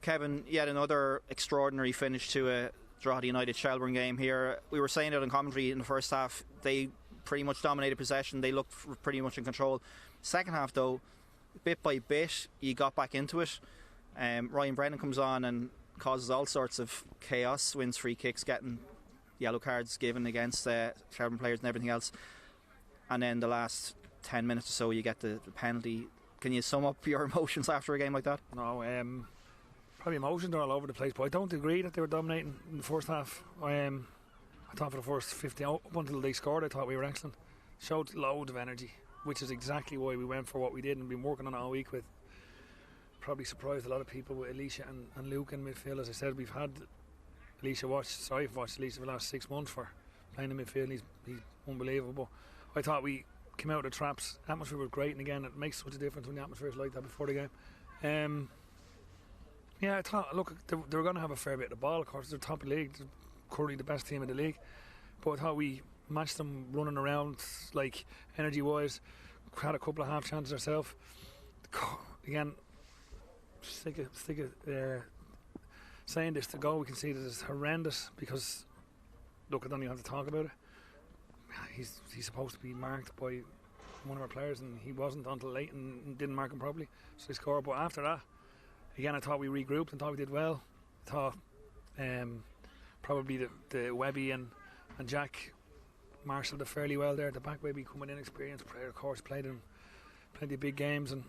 Kevin, yet another extraordinary finish to a Drogheda United Shelbourne game here. We were saying it in commentary in the first half, they pretty much dominated possession, they looked pretty much in control. Second half though, bit by bit you got back into it. Ryan Brennan comes on and causes all sorts of chaos, wins free kicks, getting yellow cards given against Shelbourne players and everything else, and then the last 10 minutes or so you get the penalty. Can you sum up your emotions after a game like that? No, probably emotions are all over the place, but I don't agree that they were dominating in the first half. I thought for the first 50 up until they scored, I thought we were excellent. Showed loads of energy, which is exactly why we went for what we did and been working on it all week with. Probably surprised a lot of people with Alicia and Luke in midfield. As I said, we've had Alicia I've watched Alicia for the last 6 months for playing in midfield. He's unbelievable. I thought we came out of the traps. Atmosphere was great, and again, it makes such a difference when the atmosphere is like that before the game. Yeah, I thought, look, they were going to have a fair bit of the ball. Of course, they're top of the league, they're currently the best team in the league. But I thought we matched them running around, like energy-wise. Had a couple of half chances ourselves. Again, sick of saying this, the goal we conceded is horrendous because, look, I don't even have to talk about it. He's supposed to be marked by one of our players, and he wasn't until late and didn't mark him properly, so they scored. But after that, again, I thought we regrouped and thought we did well. I thought probably the Webby and Jack marshalled it fairly well there. The back Webby coming in, experienced player, of course, played in plenty of big games, and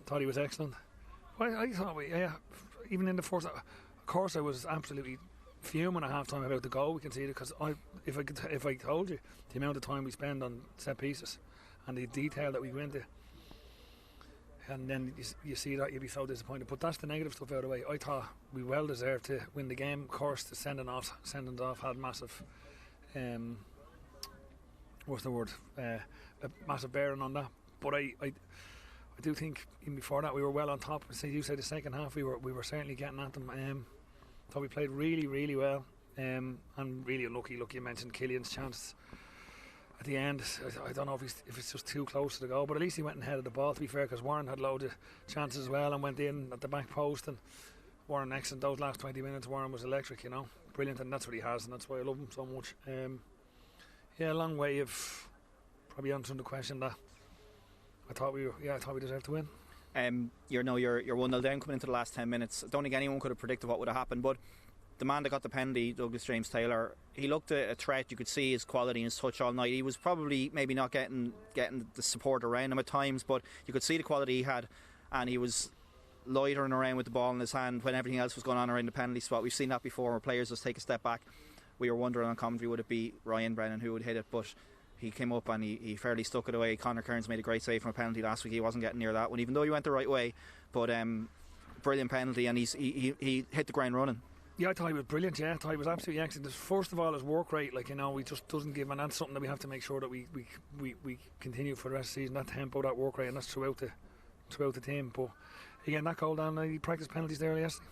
thought he was excellent. Well, I thought even in the first, of course, I was absolutely fuming at half time about the goal we conceded, because if I told you the amount of time we spend on set pieces and the detail that we go into, and then you see that, you'd be so disappointed. But that's the negative stuff out of the way. I thought we well deserved to win the game. Of course, the sending off had massive a massive bearing on that. But I do think even before that we were well on top. So you said the second half we were certainly getting at them. Thought we played really, really well, and really unlucky. Look, you mentioned Killian's chance at the end. I don't know if it's just too close to the goal, but at least he went and headed the ball, to be fair, because Warren had loads of chances as well and went in at the back post. And Warren, excellent those last 20 minutes. Warren was electric, brilliant, and that's what he has, and that's why I love him so much. A long way of probably answering the question that I thought we deserved to win. You're 1-0 down coming into the last 10 minutes. I don't think anyone could have predicted what would have happened, but the man that got the penalty, Douglas James Taylor, he looked a threat. You could see his quality and his touch all night. He was probably maybe not getting the support around him at times, but you could see the quality he had, and he was loitering around with the ball in his hand when everything else was going on around the penalty spot. We've seen that before where players just take a step back. We were wondering on commentary, would it be Ryan Brennan who would hit it, but he came up and he fairly stuck it away. Conor Kearns made a great save from a penalty last week. He wasn't getting near that one, even though he went the right way. But brilliant penalty, and he hit the ground running. Yeah, I thought he was brilliant. Yeah, I thought he was absolutely excellent. First of all, his work rate, he just doesn't give, and that's something that we have to make sure that we continue for the rest of the season. That tempo, that work rate, and that's throughout the team. But again, that goal down, he practiced penalties there yesterday.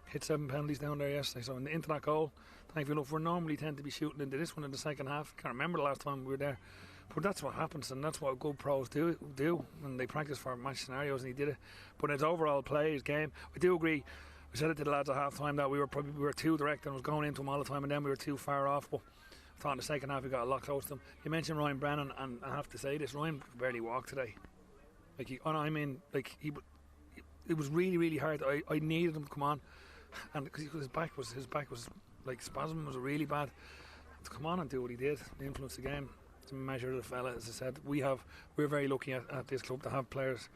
Hit 7 penalties down there yesterday. So into that goal, thankfully enough, we normally tend to be shooting into this one in the second half. Can't remember the last time we were there, but that's what happens, and that's what good pros do, and they practice for match scenarios, and he did it. But his overall play, his game, I do agree. I said it to the lads at half time that we were too direct and was going into him all the time, and then we were too far off. But I thought in the second half we got a lot close to him. You mentioned Ryan Brennan, and I have to say this: Ryan barely walked today. It was really, really hard. I needed him to come on. And because his back was like spasm was really bad, to come on and do what he did, influence the game, to measure the fella. As I said, we're very lucky at this club to have players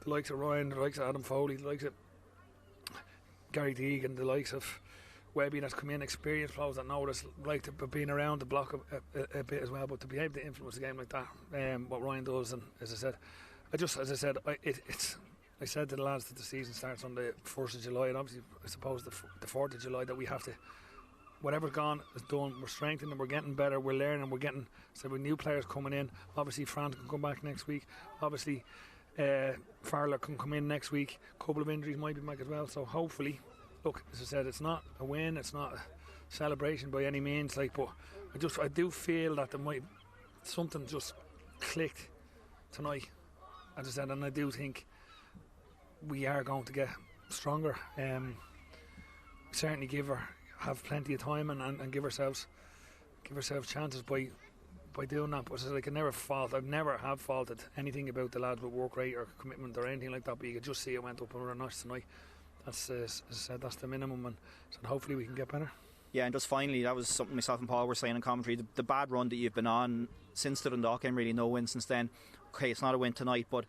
the likes of Ryan, the likes of Adam Foley, the likes of Gary Deegan, the likes of Webby that's come in, experienced players that know what it's like to being around the block a bit as well. But to be able to influence the game like that, what Ryan does, and as I said, I said to the lads that the season starts on the 1st of July, and obviously I suppose the 4th of July, that we have to, whatever's gone is done. We're strengthening, we're getting better, we're learning, with new players coming in. Obviously Fran can come back next week, obviously Farler can come in next week. A couple of injuries might be back as well, so hopefully, look, as I said, it's not a win, it's not a celebration by any means, but I do feel that something just clicked tonight, as I said, and I do think we are going to get stronger. Certainly have plenty of time and give ourselves chances by doing that. But I can never fault. I've never have faulted anything about the lads with work rate or commitment or anything like that. But you could just see it went up another notch tonight. That's as I said, that's the minimum, and so hopefully we can get better. Yeah, and just finally, that was something myself and Paul were saying in commentary. The bad run that you've been on since the Dundalk game, really no win since then. Okay, it's not a win tonight, but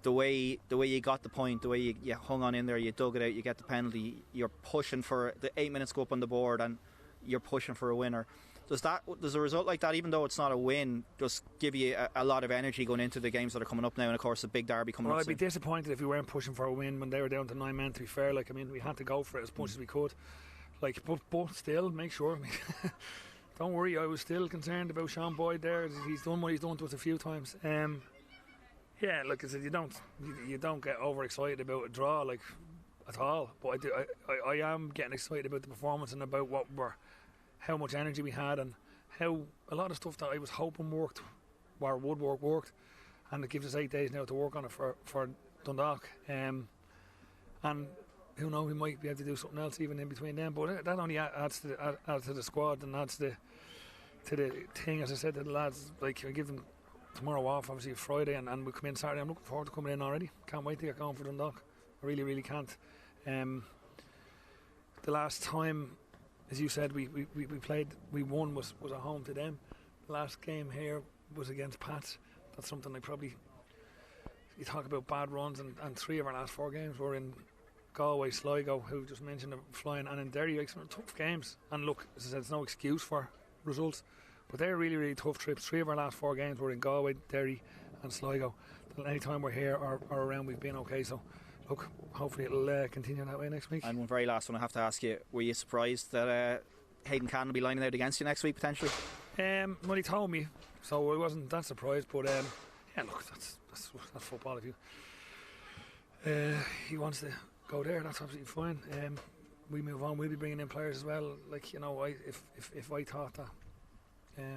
the way you got the point, the way you hung on in there, you dug it out, you get the penalty, you're pushing for the 8 minutes go up on the board, and you're pushing for a winner. Does a result like that, even though it's not a win, just give you a lot of energy going into the games that are coming up now, and of course the big derby coming up I'd soon? be disappointed if we weren't pushing for a win when they were down to 9 men, to be fair. Like, I mean, we had to go for it as much as we could. Like, but still, make sure. Don't worry, I was still concerned about Sean Boyd there. He's done what he's done to us a few times. Yeah, like I said, you don't get overexcited about a draw, like, at all. But I am getting excited about the performance and about how much energy we had, and how a lot of stuff that I was hoping worked, or would worked, and it gives us 8 days now to work on it for Dundalk. And who knows, we might be able to do something else even in between them. But that only adds to the squad, and adds to the thing. As I said to the lads, like, I give them tomorrow off, obviously Friday, and we'll come in Saturday. I'm looking forward to coming in already. Can't wait to get going for Dundalk. I really, really can't. The last time, as you said, we won was at home to them. The last game here was against Pats. That's something like, probably, you talk about bad runs, and 3 of our last 4 games were in Galway, Sligo, who just mentioned flying, and in Derry. Like, some tough games. And look, as I said, it's no excuse for results, but they're really, really tough trips. 3 of our last 4 games were in Galway, Derry and Sligo. Any time we're here or around, we've been okay. So look, hopefully it'll continue that way next week. And one very last one I have to ask you, were you surprised that Hayden Cannon will be lining out against you next week potentially? Well, he told me, so I wasn't that surprised. But yeah, look, that's football. If he wants to go there, that's absolutely fine. We move on. We'll be bringing in players as well. Like, you know, if I thought that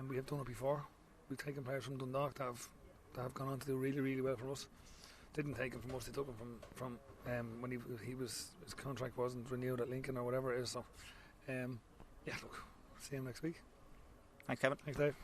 we have done it before, we've taken players from Dundalk that have gone on to do really, really well for us. Didn't take him from us; they took him from when his contract wasn't renewed at Lincoln or whatever it is. So, yeah, look, see him next week. Thanks, Kevin. Thanks, Dave.